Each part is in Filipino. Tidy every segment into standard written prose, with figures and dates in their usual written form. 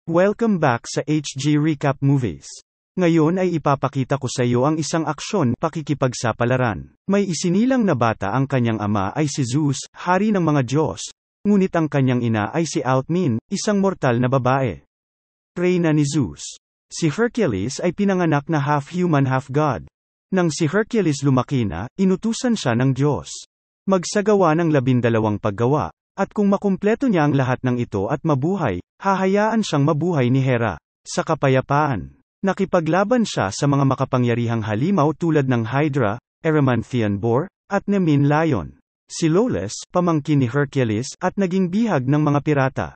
Welcome back sa HG Recap Movies. Ngayon ay ipapakita ko sa iyo ang isang aksyon pakikipagsapalaran. May isinilang na bata, ang kanyang ama ay si Zeus, hari ng mga Diyos, ngunit ang kanyang ina ay si Alcmene, isang mortal na babae. Reyna ni Zeus. Si Hercules ay pinanganak na half-human half-god. Nang si Hercules lumaki na, inutusan siya ng Diyos magsagawa ng 12 paggawa. At kung makumpleto niya ang lahat ng ito at mabuhay, hahayaan siyang mabuhay ni Hera sa kapayapaan. Nakipaglaban siya sa mga makapangyarihang halimaw tulad ng Hydra, Erymanthian Boar, at Nemean Lion. Si Lawless, pamangkin ni Hercules, at naging bihag ng mga pirata.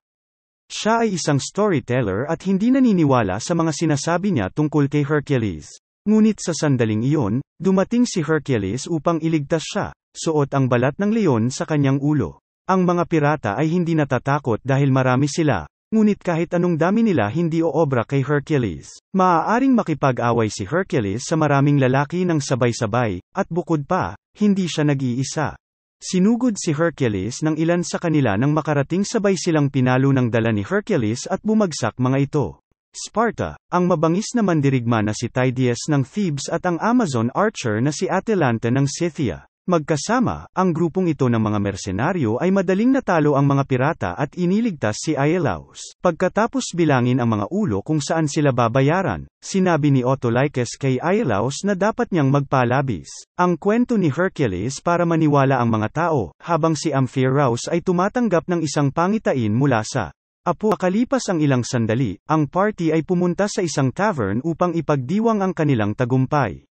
Siya ay isang storyteller at hindi naniniwala sa mga sinasabi niya tungkol kay Hercules. Ngunit sa sandaling iyon, dumating si Hercules upang iligtas siya. Suot ang balat ng leon sa kanyang ulo. Ang mga pirata ay hindi natatakot dahil marami sila, ngunit kahit anong dami nila hindi oobra kay Hercules. Maaaring makipag-away si Hercules sa maraming lalaki ng sabay-sabay, at bukod pa, hindi siya nag-iisa. Sinugod si Hercules ng ilan sa kanila nang makarating, sabay silang pinalo ng dala ni Hercules at bumagsak mga ito. Sparta, ang mabangis na mandirigma na si Tydeus ng Thebes at ang Amazon archer na si Atalanta ng Scythia. Magkasama, ang grupong ito ng mga mersenaryo ay madaling natalo ang mga pirata at iniligtas si Iolaus. Pagkatapos bilangin ang mga ulo kung saan sila babayaran, sinabi ni Autolycus kay Iolaus na dapat niyang magpalabis ang kwento ni Hercules para maniwala ang mga tao, habang si Amphiaraus ay tumatanggap ng isang pangitain mula sa apo. Makalipas ang ilang sandali, ang party ay pumunta sa isang tavern upang ipagdiwang ang kanilang tagumpay.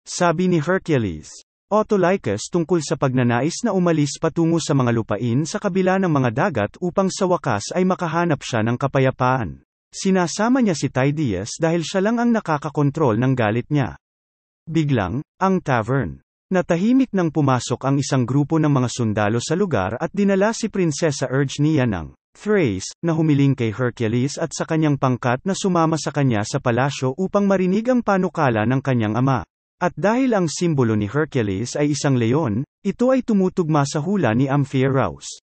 Sabi ni Hercules Autolycus tungkol sa pagnanais na umalis patungo sa mga lupain sa kabila ng mga dagat upang sa wakas ay makahanap siya ng kapayapaan. Sinasama niya si Tydeus dahil siya lang ang nakakakontrol ng galit niya. Biglang, ang tavern. Natahimik nang pumasok ang isang grupo ng mga sundalo sa lugar at dinala si Prinsesa Ergenia ng Thrace, na humiling kay Hercules at sa kanyang pangkat na sumama sa kanya sa palasyo upang marinig ang panukala ng kanyang ama. At dahil ang simbolo ni Hercules ay isang leon, ito ay tumutugma sa hula ni Amphiaraus.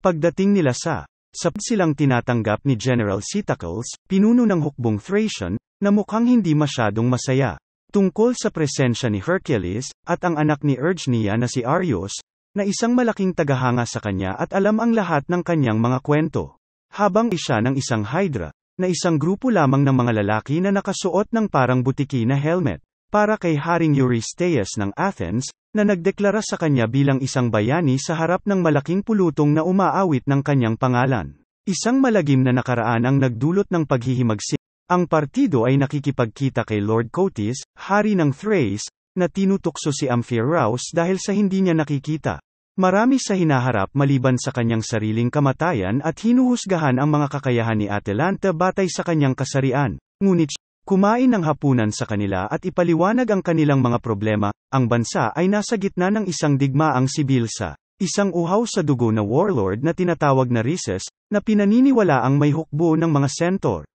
Pagdating nila sa silang tinatanggap ni General Ctacles, pinuno ng hukbong Thracian, na mukhang hindi masyadong masaya tungkol sa presensya ni Hercules, at ang anak ni Ergenia na si Arius, na isang malaking tagahanga sa kanya at alam ang lahat ng kanyang mga kwento. Habang siya ng isang Hydra, na isang grupo lamang ng mga lalaki na nakasuot ng parang butiki na helmet, para kay Haring Eurystheus ng Athens, na nagdeklara sa kanya bilang isang bayani sa harap ng malaking pulutong na umaawit ng kanyang pangalan. Isang malagim na nakaraan ang nagdulot ng paghihimagsik. Ang partido ay nakikipagkita kay Lord Cotys, hari ng Thrace, na tinutukso si Amphiaraus dahil sa hindi niya nakikita. Marami sa hinaharap maliban sa kanyang sariling kamatayan at hinuhusgahan ang mga kakayahan ni Atalanta batay sa kanyang kasarian. Ngunit kumain ng hapunan sa kanila at ipaliwanag ang kanilang mga problema. Ang bansa ay nasa gitna ng isang digmaang sibil sa isang uhaw sa dugo na warlord na tinatawag na Rhesus, na pinaniniwala ang may hukbo ng mga centaur.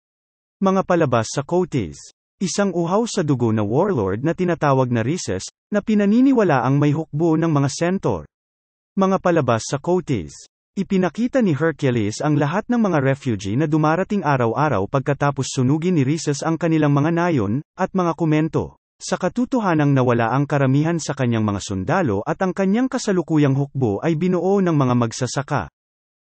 Mga palabas sa Cotys. Isang uhaw sa dugo na warlord na tinatawag na Rhesus, na pinaniniwala ang may hukbo ng mga centaur. Mga palabas sa Cotys. Ipinakita ni Hercules ang lahat ng mga refugee na dumarating araw-araw pagkatapos sunugin ni Rhesus ang kanilang mga nayon, at mga komento. Sa katotohanang nawala ang karamihan sa kanyang mga sundalo at ang kanyang kasalukuyang hukbo ay binuo ng mga magsasaka.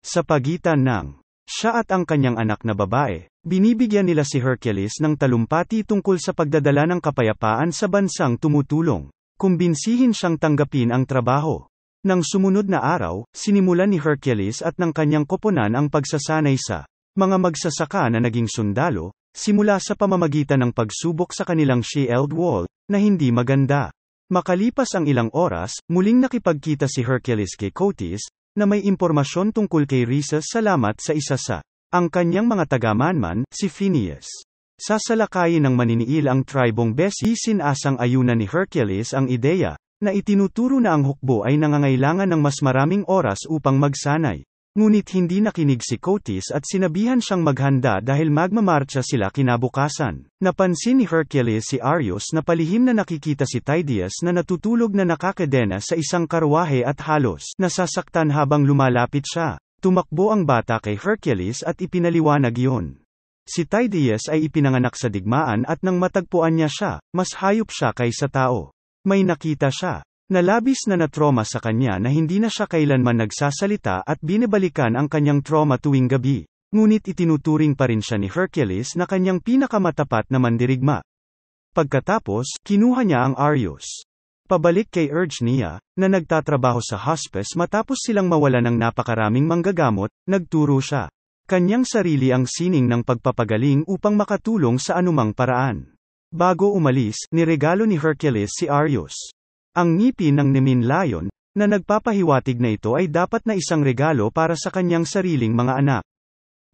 Sa pagitan ng siya at ang kanyang anak na babae, binibigyan nila si Hercules ng talumpati tungkol sa pagdadala ng kapayapaan sa bansang tumutulong. Kumbinsihin siyang tanggapin ang trabaho. Nang sumunod na araw, sinimulan ni Hercules at ng kanyang koponan ang pagsasanay sa mga magsasaka na naging sundalo, simula sa pamamagitan ng pagsubok sa kanilang shield wall, na hindi maganda. Makalipas ang ilang oras, muling nakipagkita si Hercules kay Cotys, na may impormasyon tungkol kay Rhesus salamat sa isa sa ang kanyang mga tagamanman, si Phineus. Sasalakayin ng maniniil ang tribong Bessi, sinasang ayunan ni Hercules ang ideya, na itinuturo na ang hukbo ay nangangailangan ng mas maraming oras upang magsanay. Ngunit hindi nakinig si Cotys at sinabihan siyang maghanda dahil magmamarcha sila kinabukasan. Napansin ni Hercules si Arius na palihim na nakikita si Tydeus na natutulog na nakakadena sa isang karwahe at halos nasasaktan habang lumalapit siya. Tumakbo ang bata kay Hercules at ipinaliwanag iyon. Si Tydeus ay ipinanganak sa digmaan at nang matagpuan niya siya, mas hayop siya kaysa tao. May nakita siya na labis na natroma sa kanya na hindi na siya kailanman nagsasalita at binabalikan ang kanyang trauma tuwing gabi. Ngunit itinuturing pa rin siya ni Hercules na kanyang pinakamatapat na mandirigma. Pagkatapos, kinuha niya ang Arius pabalik kay Ergnia, na nagtatrabaho sa hospice matapos silang mawala ng napakaraming manggagamot, nagturo siya kanyang sarili ang sining ng pagpapagaling upang makatulong sa anumang paraan. Bago umalis, niregalo ni Hercules si Arius ang ngipin ng Nemean Lion, na nagpapahiwatig na ito ay dapat na isang regalo para sa kanyang sariling mga anak.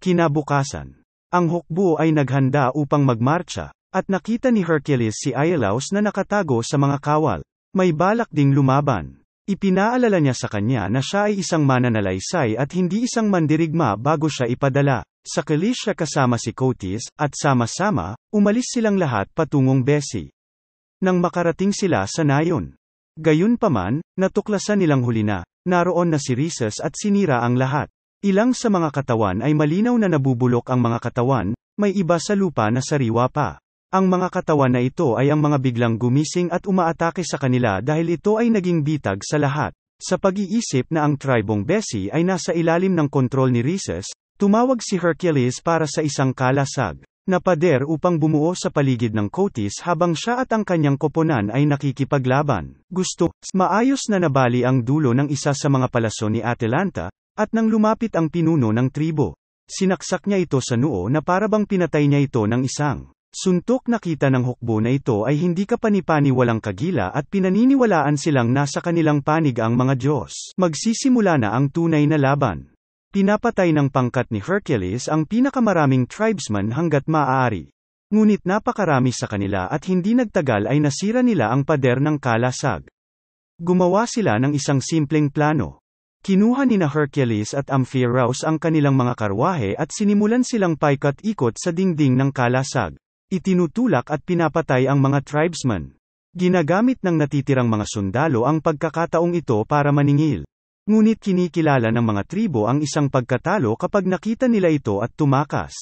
Kinabukasan, ang hukbo ay naghanda upang magmarcha, at nakita ni Hercules si Iolaus na nakatago sa mga kawal. May balak ding lumaban. Ipinaalala niya sa kanya na siya ay isang mananalaysay at hindi isang mandirigma bago siya ipadala sa Cilicia kasama si Cotys, at sama-sama, umalis silang lahat patungong Besi. Nang makarating sila sa nayon, gayunpaman, natuklasan nilang huli na naroon na si Rhesus at sinira ang lahat. Ilang sa mga katawan ay malinaw na nabubulok ang mga katawan, may iba sa lupa na sariwa pa. Ang mga katawan na ito ay ang mga biglang gumising at umaatake sa kanila dahil ito ay naging bitag sa lahat. Sa pag-iisip na ang tribong Besi ay nasa ilalim ng kontrol ni Rhesus, tumawag si Hercules para sa isang kalasag na pader upang bumuo sa paligid ng Cotys habang siya at ang kanyang koponan ay nakikipaglaban. Maayos na nabali ang dulo ng isa sa mga palaso ni Atalanta, at nang lumapit ang pinuno ng tribo, sinaksak niya ito sa noo na parabang pinatay niya ito ng isang suntok. Nakita ng hukbo na ito ay hindi kapani-pani walang kagila at pinaniniwalaan silang nasa kanilang panig ang mga Diyos. Magsisimula na ang tunay na laban. Pinapatay ng pangkat ni Hercules ang pinakamaraming tribesman hanggat maaari. Ngunit napakarami sa kanila at hindi nagtagal ay nasira nila ang pader ng kalasag. Gumawa sila ng isang simpleng plano. Kinuha ni na Hercules at Amphiaraus ang kanilang mga karwahe at sinimulan silang paikat-ikot sa dingding ng kalasag. Itinutulak at pinapatay ang mga tribesmen. Ginagamit ng natitirang mga sundalo ang pagkakataong ito para maningil. Ngunit kinikilala ng mga tribo ang isang pagkatalo kapag nakita nila ito at tumakas.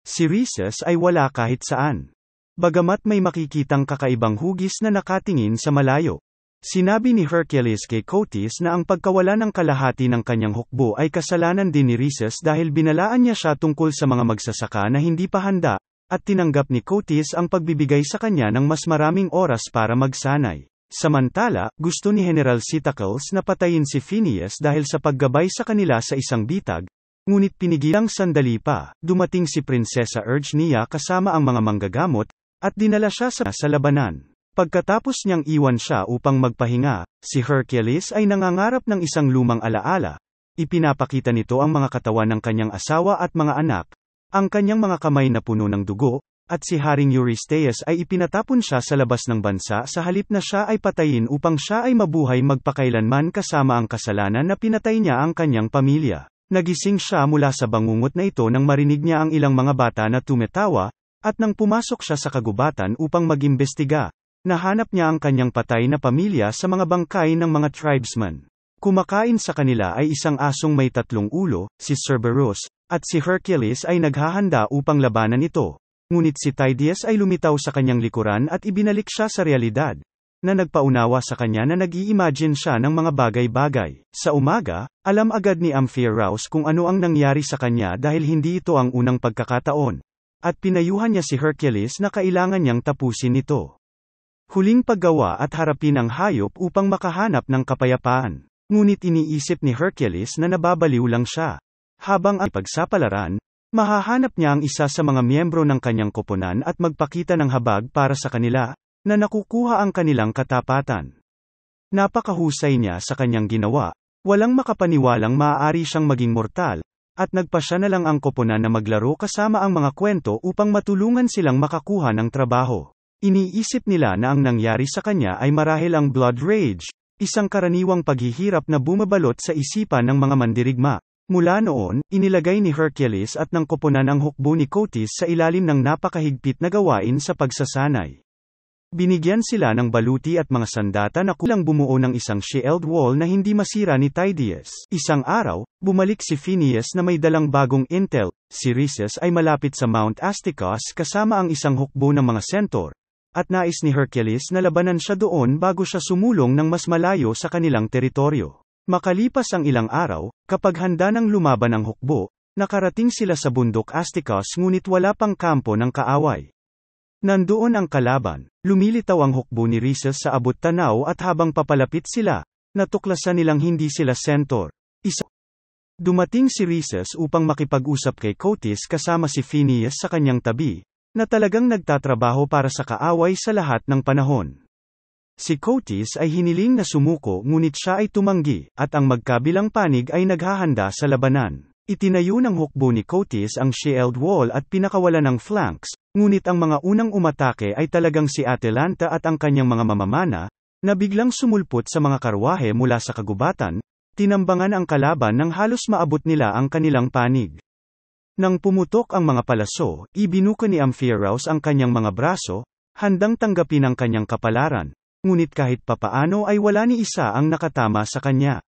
Si Rhesus ay wala kahit saan. Bagamat may makikitang kakaibang hugis na nakatingin sa malayo. Sinabi ni Hercules kay Cotys na ang pagkawala ng kalahati ng kanyang hukbo ay kasalanan din ni Rhesus dahil binalaan niya siya tungkol sa mga magsasaka na hindi pa handa, at tinanggap ni Cotys ang pagbibigay sa kanya ng mas maraming oras para magsanay. Samantala, gusto ni General Sitacles na patayin si Phineas dahil sa paggabay sa kanila sa isang bitag, ngunit pinigilang sandali pa. Dumating si Prinsesa Ergnia kasama ang mga manggagamot, at dinala siya sa labanan. Pagkatapos niyang iwan siya upang magpahinga, si Hercules ay nangangarap ng isang lumang alaala. Ipinapakita nito ang mga katawan ng kanyang asawa at mga anak, ang kanyang mga kamay na puno ng dugo, at si Haring Eurystheus ay ipinatapon siya sa labas ng bansa sa halip na siya ay patayin upang siya ay mabuhay magpakailanman kasama ang kasalanan na pinatay niya ang kanyang pamilya. Nagising siya mula sa bangungot na ito nang marinig niya ang ilang mga bata na tumetawa, at nang pumasok siya sa kagubatan upang mag-imbestiga, nahanap niya ang kanyang patay na pamilya sa mga bangkay ng mga tribesmen. Kumakain sa kanila ay isang asong may 3 ulo, si Cerberus, at si Hercules ay naghahanda upang labanan ito. Ngunit si Tydeus ay lumitaw sa kanyang likuran at ibinalik siya sa realidad, na nagpaunawa sa kanya na nag-i-imagine siya ng mga bagay-bagay. Sa umaga, alam agad ni Amphiaraus kung ano ang nangyari sa kanya dahil hindi ito ang unang pagkakataon, at pinayuhan niya si Hercules na kailangan niyang tapusin ito. Huling paggawa at harapin ang hayop upang makahanap ng kapayapaan. Ngunit iniisip ni Hercules na nababaliw lang siya. Habang ang pagsapalaran, mahahanap niya ang isa sa mga miyembro ng kanyang koponan at magpakita ng habag para sa kanila, na nakukuha ang kanilang katapatan. Napakahusay niya sa kanyang ginawa, walang makapaniwalang maaari siyang maging mortal, at nagpasya na lang ang koponan na maglaro kasama ang mga kwento upang matulungan silang makakuha ng trabaho. Iniisip nila na ang nangyari sa kanya ay marahil ang blood rage, isang karaniwang paghihirap na bumabalot sa isipan ng mga mandirigma. Mula noon, inilagay ni Hercules at ng koponan ang hukbo ni Cotys sa ilalim ng napakahigpit na gawain sa pagsasanay. Binigyan sila ng baluti at mga sandata na kulang bumuo ng isang shield wall na hindi masira ni Tydeus. Isang araw, bumalik si Phineas na may dalang bagong intel. Si Rhesus ay malapit sa Mount Asticos kasama ang isang hukbo ng mga centaur, at nais ni Hercules na labanan siya doon bago siya sumulong ng mas malayo sa kanilang teritoryo. Makalipas ang ilang araw, kapag handa nang lumaban ang hukbo, nakarating sila sa bundok Asticos ngunit wala pang kampo ng kaaway. Nandoon ang kalaban, lumilitaw ang hukbo ni Rhesus sa abot tanaw at habang papalapit sila, natuklasan nilang hindi sila centaur. Dumating si Rhesus upang makipag-usap kay Cotys kasama si Phineas sa kanyang tabi, na talagang nagtatrabaho para sa kaaway sa lahat ng panahon. Si Cotys ay hiniling na sumuko ngunit siya ay tumanggi, at ang magkabilang panig ay naghahanda sa labanan. Itinayo ng hukbo ni Cotys ang shield wall at pinakawalan ng flanks, ngunit ang mga unang umatake ay talagang si Atalanta at ang kanyang mga mamamana, na biglang sumulpot sa mga karwahe mula sa kagubatan, tinambangan ang kalaban nang halos maabot nila ang kanilang panig. Nang pumutok ang mga palaso, ibinuka ni Amphiaraus ang kanyang mga braso, handang tanggapin ang kanyang kapalaran, ngunit kahit papaano ay wala ni isa ang nakatama sa kanya.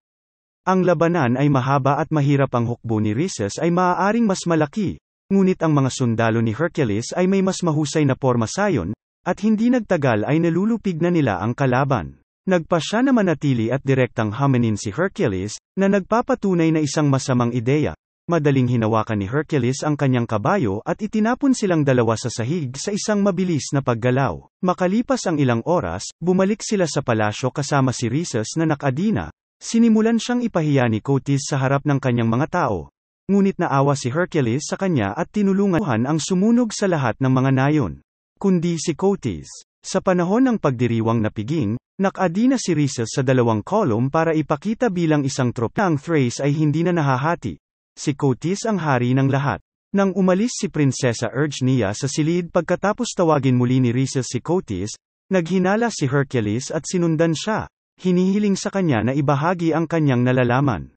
Ang labanan ay mahaba at mahirap. Ang hukbo ni Rhesus ay maaaring mas malaki, ngunit ang mga sundalo ni Hercules ay may mas mahusay na pormasayon, at hindi nagtagal ay nalulupig na nila ang kalaban. Nagpa siya na manatili at direktang haminin si Hercules, na nagpapatunay na isang masamang ideya. Madaling hinawakan ni Hercules ang kanyang kabayo at itinapon silang dalawa sa sahig sa isang mabilis na paggalaw. Makalipas ang ilang oras, bumalik sila sa palasyo kasama si Rhesus na nakadina. Sinimulan siyang ipahiya ni Cotys sa harap ng kanyang mga tao. Ngunit naawa si Hercules sa kanya at tinulungan ang sumunog sa lahat ng mga nayon, kundi si Cotys. Sa panahon ng pagdiriwang na piging, nakadina si Rhesus sa dalawang kolum para ipakita bilang isang tropa. Ang Thrace ay hindi na nahahati. Si Cotys ang hari ng lahat. Nang umalis si Prinsesa Ergnia sa silid pagkatapos tawagin muli ni Rhesus si Cotys, naghinala si Hercules at sinundan siya. Hinihiling sa kanya na ibahagi ang kanyang nalalaman.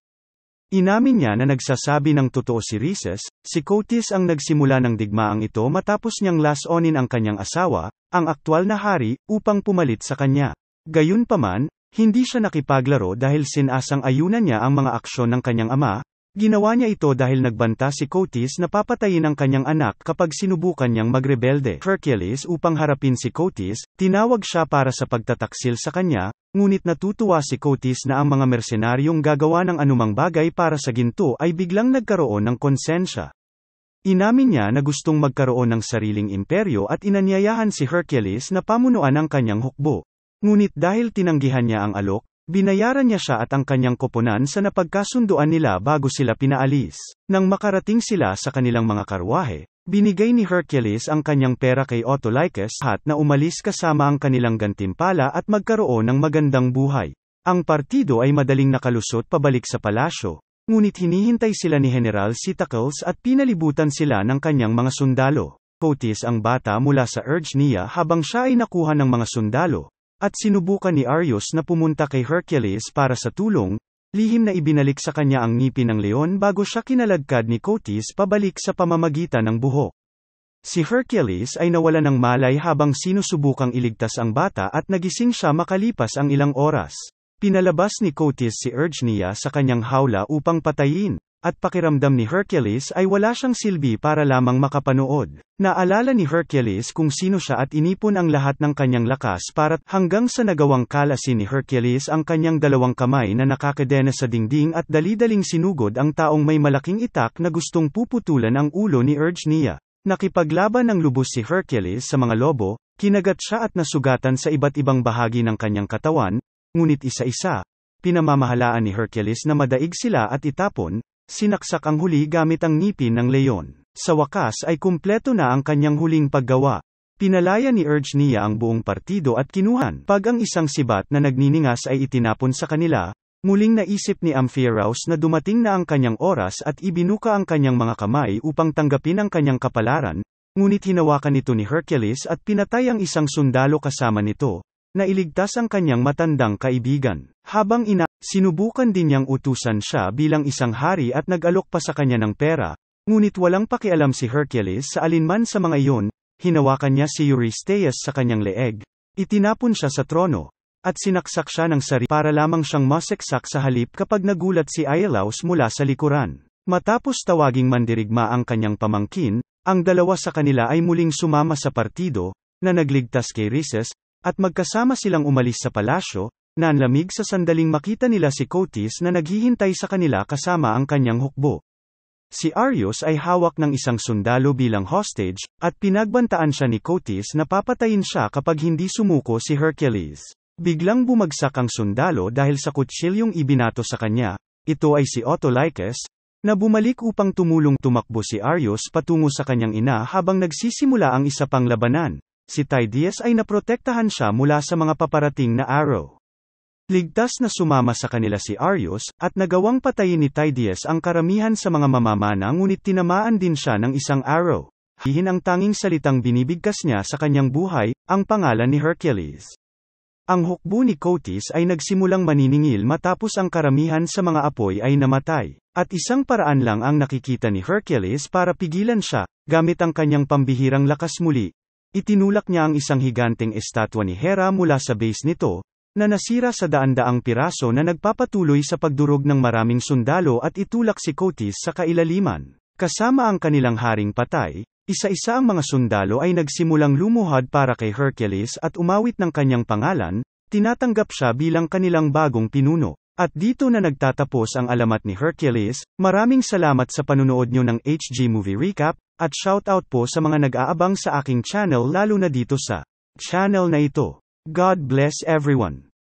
Inamin niya na nagsasabi ng totoo si Rhesus. Si Cotys ang nagsimula ng digmaang ito matapos niyang lasonin ang kanyang asawa, ang aktwal na hari, upang pumalit sa kanya. Gayunpaman, hindi siya nakipaglaro dahil sinasang-ayunan niya ang mga aksyon ng kanyang ama. Ginawa niya ito dahil nagbanta si Cotys na papatayin ang kanyang anak kapag sinubukan niyang magrebelde. Hercules upang harapin si Cotys, tinawag siya para sa pagtataksil sa kanya, ngunit natutuwa si Cotys na ang mga mersenaryong gagawa ng anumang bagay para sa ginto ay biglang nagkaroon ng konsensya. Inamin niya na gustong magkaroon ng sariling imperyo at inanyayahan si Hercules na pamunuan ang kanyang hukbo. Ngunit dahil tinanggihan niya ang alok, binayaran niya siya at ang kanyang koponan sa napagkasunduan nila bago sila pinaalis. Nang makarating sila sa kanilang mga karwahe, binigay ni Hercules ang kanyang pera kay Autolycus at na umalis kasama ang kanilang gantimpala at magkaroon ng magandang buhay. Ang partido ay madaling nakalusot pabalik sa palasyo, ngunit hinihintay sila ni General Sitacles at pinalibutan sila ng kanyang mga sundalo. Cotys ang bata mula sa Ergnia habang siya ay nakuha ng mga sundalo, at sinubukan ni Arius na pumunta kay Hercules para sa tulong, lihim na ibinalik sa kanya ang ngipin ng leon bago siya kinaladkad ni Cotys pabalik sa pamamagitan ng buhok. Si Hercules ay nawala ng malay habang sinusubukang iligtas ang bata at nagising siya makalipas ang ilang oras. Pinalabas ni Cotys si Ergnia sa kanyang hawla upang patayin, at pakiramdam ni Hercules ay wala siyang silbi para lamang makapanood. Naalala ni Hercules kung sino siya at inipon ang lahat ng kanyang lakas para hanggang sa nagawang kalasin ni Hercules ang kanyang dalawang kamay na nakakadena sa dingding at dali-daling sinugod ang taong may malaking itak na gustong puputulan ang ulo ni Ergnia. Nakipaglaban ng lubos si Hercules sa mga lobo, kinagat siya at nasugatan sa iba't ibang bahagi ng kanyang katawan, ngunit isa-isa, pinamamahalaan ni Hercules na madaig sila at itapon. Sinaksak ang huli gamit ang ngipin ng leon. Sa wakas ay kumpleto na ang kanyang huling paggawa. Pinalaya ni Ergnia ang buong partido at kinuhan. Pag ang isang sibat na nagniningas ay itinapon sa kanila, muling naisip ni Amphiaraus na dumating na ang kanyang oras at ibinuka ang kanyang mga kamay upang tanggapin ang kanyang kapalaran, ngunit hinawakan ito ni Hercules at pinatay ang isang sundalo kasama nito, na iligtas ang kanyang matandang kaibigan. Habang sinubukan din niyang utusan siya bilang isang hari at nag-alok pa sa kanya ng pera, ngunit walang pakialam si Hercules sa alinman sa mga iyon. Hinawakan niya si Eurystheus sa kanyang leeg, Itinapon siya sa trono, at sinaksak siya ng sarili para lamang siyang maseksak sa halip kapag nagulat si Iolaus mula sa likuran. Matapos tawaging mandirigma ang kanyang pamangkin, ang dalawa sa kanila ay muling sumama sa partido, na nagligtas kay Rhesus, at magkasama silang umalis sa palasyo, nanlamig sa sandaling makita nila si Cotys na naghihintay sa kanila kasama ang kanyang hukbo. Si Arius ay hawak ng isang sundalo bilang hostage, at pinagbantaan siya ni Cotys na papatayin siya kapag hindi sumuko si Hercules. Biglang bumagsak ang sundalo dahil sa kutsilyong ibinato sa kanya. Ito ay si Autolycus, na bumalik upang tumakbo si Arius patungo sa kanyang ina habang nagsisimula ang isa pang labanan. Si Tydeus ay naprotektahan siya mula sa mga paparating na arrow. Ligtas na sumama sa kanila si Arius, at nagawang patayin ni Tydeus ang karamihan sa mga mamamana ngunit tinamaan din siya ng isang arrow. Hihin ang tanging salitang binibigkas niya sa kanyang buhay, ang pangalan ni Hercules. Ang hukbo ni Cotys ay nagsimulang maniningil matapos ang karamihan sa mga apoy ay namatay. At isang paraan lang ang nakikita ni Hercules para pigilan siya, gamit ang kanyang pambihirang lakas muli. Itinulak niya ang isang higanteng estatwa ni Hera mula sa base nito, na nasira sa daan-daang piraso na nagpapatuloy sa pagdurog ng maraming sundalo at itulak si Cotys sa kailaliman. Kasama ang kanilang haring patay, isa-isa ang mga sundalo ay nagsimulang lumuhod para kay Hercules at umawit ng kanyang pangalan, tinatanggap siya bilang kanilang bagong pinuno. At dito na nagtatapos ang alamat ni Hercules. Maraming salamat sa panunood nyo ng HG Movie Recap, at shoutout po sa mga nag-aabang sa aking channel lalo na dito sa channel na ito. God bless everyone.